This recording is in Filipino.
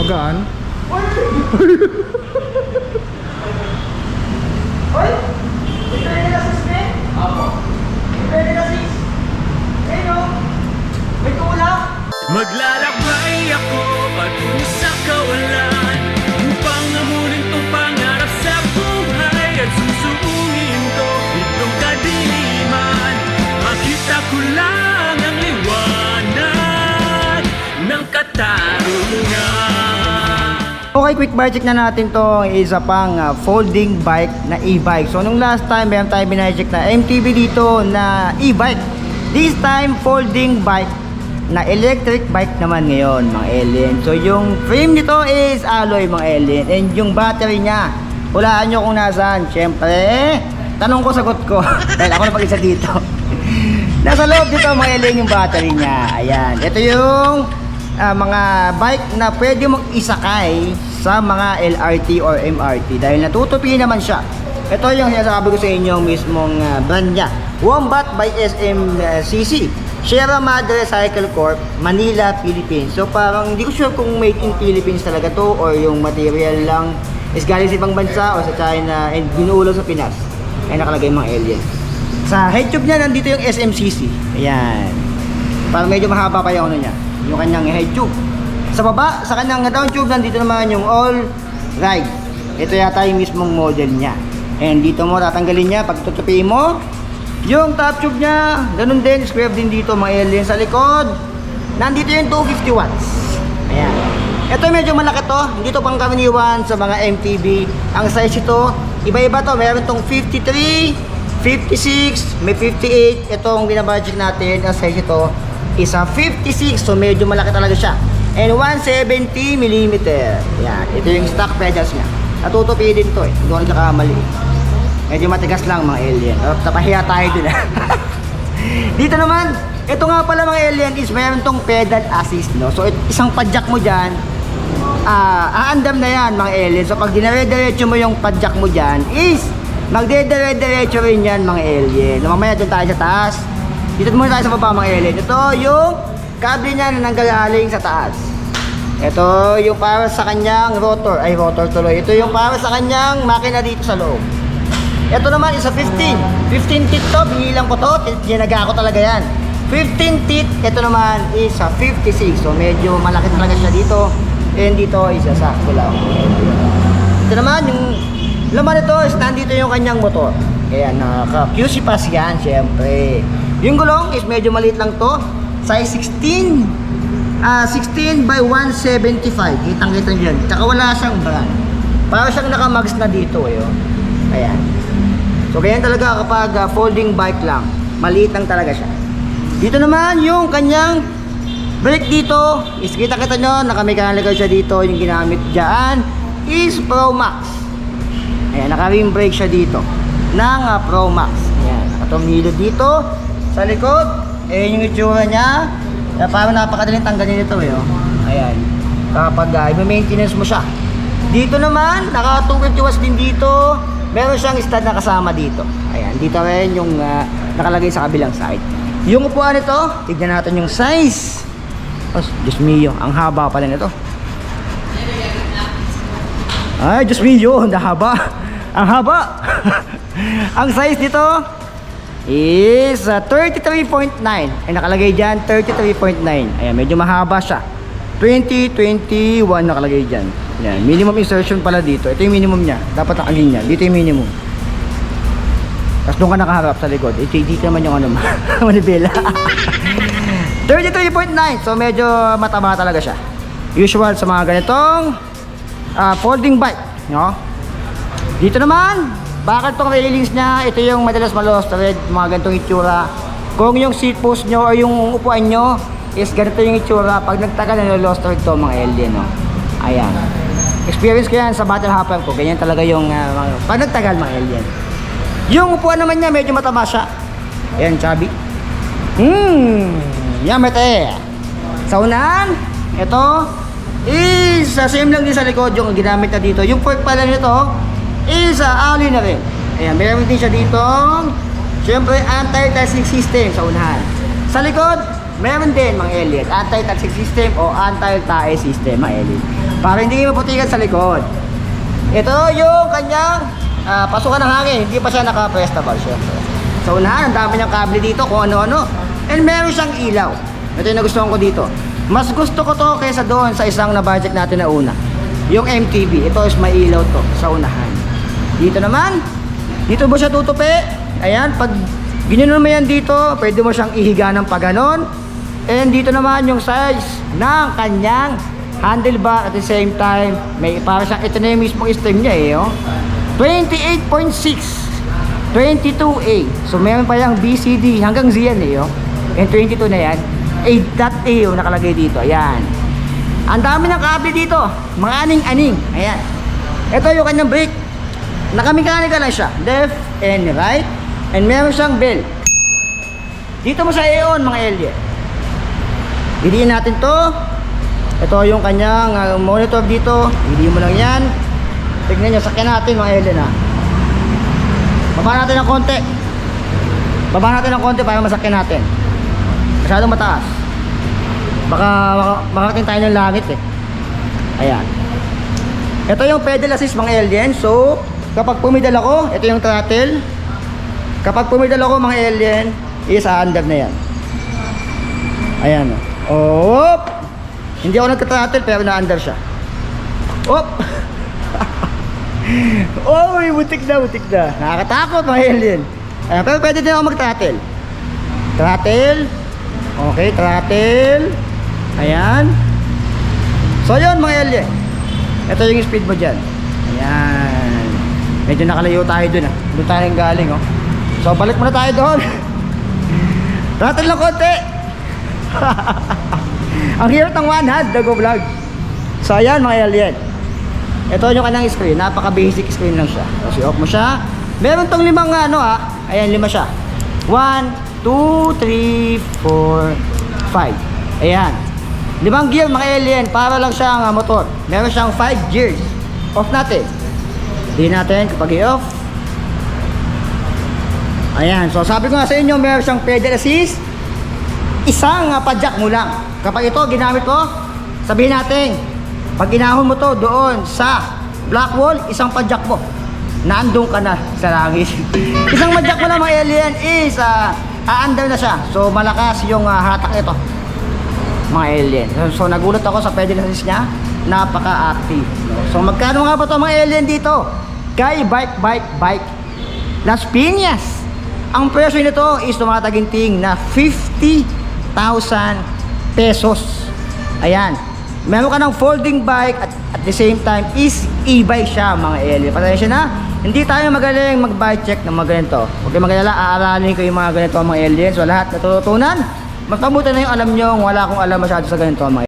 Magaan. Hoy! Ready na sis, men? Apo. Ready na sis? Ayun, may tulak. Maglalakbay ako patungo sa kawalan upang amunin tong pangarap sa buhay at susuungin ko itong kadiliman. Makita ko lang ang liwanag ng katarungan. Okay, quick bike check na natin to. Isa pang folding bike na e-bike. So nung last time meron tayo binacheck na MTB dito na e-bike. This time folding bike na electric bike naman ngayon mga alien. So yung frame nito is alloy mga alien. And yung battery niya, hulaan nyo kung nasaan. Syempre, tanong ko, sagot ko. Dahil ako na pag-isa dito. Nasa loob dito mga alien yung battery niya. Ayan, ito yung mga bike na pwede mong isakay sa mga LRT or MRT dahil natutupi naman siya. Ito yung sinasabi ko sa inyo mismong brand niya, Wombat by SMCC, Sierra Madre Cycle Corp, Manila, Philippines. So parang hindi ko sure kung made in Philippines talaga to or yung material lang is galing sa ibang bansa o sa China and binuulo sa Pinas. Ay nakalagay mga alien. Sa head tube niya nandito yung SMCC. Ayan. Parang medyo mahaba pa yung ano niya, yung kanyang head tube. Sa baba, sa kanyang down tube, nandito naman yung all ride. Ito yata yung mismong model niya. And dito mo tatanggalin niya, pag tutupiin mo, yung top tube niya, ganun din, square din dito mga alien. Sa likod, nandito yung 250 watts. Ayan. Ito medyo malaki to, hindi to pang karaniwan sa mga MTB. Ang size ito, iba-iba to. Meron tong 53, 56, may 58. Itong binabudget natin, ang size ito, isa 56, so medyo malaki talaga siya. And 170mm. Yan, ito yung stock pedals niya. Natutupi din to eh, hindi ko nagkakamali. Medyo matigas lang mga alien. Tapahiya tayo dun. Dito naman, ito nga pala mga alien is mayroon tong pedal assist, no? So isang padjak mo dyan, aandam na yan mga alien. So pag dinare-diretso mo yung padjak mo dyan is magdedire-diretso rin yan mga alien. Mamaya dun tayo sa taas. Dito muna tayo sa baba mga alien. Ito yung kable niya na nanggagaling sa taas. Ito yung para sa kanyang rotor. Ay, rotor tuloy. Ito yung para sa kanyang makina dito sa loob. Ito naman isa 15 teeth to. Binilang ko to. Tinaga ko talaga yan. 15 teeth. Ito naman is 56. So medyo malaki talaga siya dito. And dito isa sakto lang. Ito naman yung laman nito is nandito yung kanyang motor. Kaya naka QC pass yan syempre. Yung gulong is medyo maliit lang to. Size 16 by 175. Kitang-kita nyo yan. Tsaka wala siyang brand. Para siyang nakamags na dito eh. Oh. Ayan. So ganyan talaga kapag folding bike lang. Maliit lang talaga siya. Dito naman yung kanyang brake dito. Is kita-kita nyo. Naka-mechanical siya dito. Yung ginamit dyan is Pro Max. Ayan. Naka-rim brake siya dito. Ng Pro Max. Ayan. Nakatumhilo dito. Sa likod. Ayan yung itsura niya. Parang napakadaling tanggalin ito eh. Oh. Ayan. Kapag i-maintenance mo siya. Dito naman, naka 250 watts din dito. Meron siyang stud na kasama dito. Ayan. Dito rin yung nakalagay sa kabilang side. Yung upuan nito, tignan natin yung size. Oh, Diyos mio, ang haba pala nito. Ay, Diyos mio, ang haba. Ang haba. Ang size nito is 33.9. Ay nakalagay dyan 33.9. Ayan, medyo mahaba siya. 2021 nakalagay dyan. Ayan, minimum insertion pala dito. Ito yung minimum niya. Dapat nakalagay niya. Dito yung minimum. Tapos doon ka nakaharap sa likod. Ito dito naman yung ano manibela. 33.9. So medyo mataba talaga siya. Usual sa mga ganitong folding bike, no? Dito naman bakal tong railings niya, ito yung madalas ma-lost-thread, mga ganitong itsura. Kung yung seat post nyo o yung upuan nyo is ganito yung itsura, pag nagtagal na lost-thread to mga alien, no? Ayan. Experience ko yan sa battle hopper ko, ganyan talaga yung pag nagtagal mga alien. Yung upuan naman niya, medyo matama siya. Ayan, chubby. Yamete. Sa unahan, ito is same lang din sa likod yung ginamit na dito. Yung fork pala nito is alley na rin. Ayan, meron din siya dito. Siyempre, anti-testing system sa unahan. Sa likod, meron din mga alien, anti-toxic system o anti-tae system mga alien. Para hindi maputikan sa likod. Ito yung kanyang pasukan ng hangin, hindi pa siya naka-prestable syempre. So unahan, ang dami niyang kable dito kung ano-ano. And meron siyang ilaw. Ito yung nagustuhan ko dito. Mas gusto ko to kaysa doon sa isang na-budget natin na una. Yung MTB, ito is may ilaw to sa unahan. Dito naman, dito mo siya tutupi. Ayan, pag ginanon mo yan dito, pwede mo siyang ihiga ng paganon. And dito naman yung size ng kanyang handlebar at the same time, may para siyang ito na yung mismong stem niya eh. Oh. 28.6 22A. So meron pa yung BCD hanggang Z yan eh. Oh. And 22 na yan. 8.A yung nakalagay dito. Ayan. Ang dami ng kable dito. Mga aning-aning. Ayan. Ito yung kanyang brake. Nakamekanika lang siya. Left and right. And meron siyang bell. Dito mo sa EON mga LJ. Hidiin natin to. Ito yung kanyang monitor dito. Hidiin mo lang yan. Tignan nyo. Sakyan natin mga LJ na. Baba natin ng konti. Baba natin ng konti para masakyan natin. Masyadong mataas. Baka makarating tayo ng langit eh. Ayan. Ito yung pedal assist mga alien. So, kapag pumidal ako, ito yung throttle. Kapag pumidal ako mga alien, is under na yan. Ayan. Oh. Hindi ako nagka-throttle pero na-under siya. Op. Oh, butik na. Nakakatakot mga alien. Ayan, pero pwede din ako mag-throttle. Throttle. Okay, throttle. Ayan. So yun mga alien. Ito yung speed mo dyan. Ayan. Medyo nakalayo tayo dun ah. Doon tayo galing oh. So balik muna tayo doon. Throttle lang konti. Ang hirap ng one hand, Dago Vlog. So ayan mga alien. Ito yung kanyang screen, napaka basic screen lang siya. Kasi off mo siya. Meron tong limang ayan 5 siya. 1, 2, 3, 4, 5. Ayan. 5 gear mga alien, para lang siyang motor. Meron siyang 5 gears. Off natin. Di natin kapag i-off. Ayan, so sabi ko nga sa inyo, meron siyang pedal assist. Isang padjak mo lang. Kapag ito ginamit ko, sabihin natin, pag inahon mo to doon sa black wall, isang padjak mo, naandun ka na sa langit. Isang padjak mo lang mga alien is aandar na siya. So malakas yung hatak nito mga alien. So nagulat ako sa pedal assist niya, napaka-active. So magkano nga ba to mga alien dito? Kay Bike Las Piñas. Ang presyo nito is tumataginting na 50,000 pesos. Ayan. Meron ka ng folding bike at the same time is e-bike siya mga alien. Pasensya na, hindi tayo magaling mag-bike check ng mga ganito. Huwag kayo magalala, aaralin ko yung mga ganito mga alien. So lahat natutunan, magpabuti na yung alam nyo, wala akong alam masyado sa ganito mga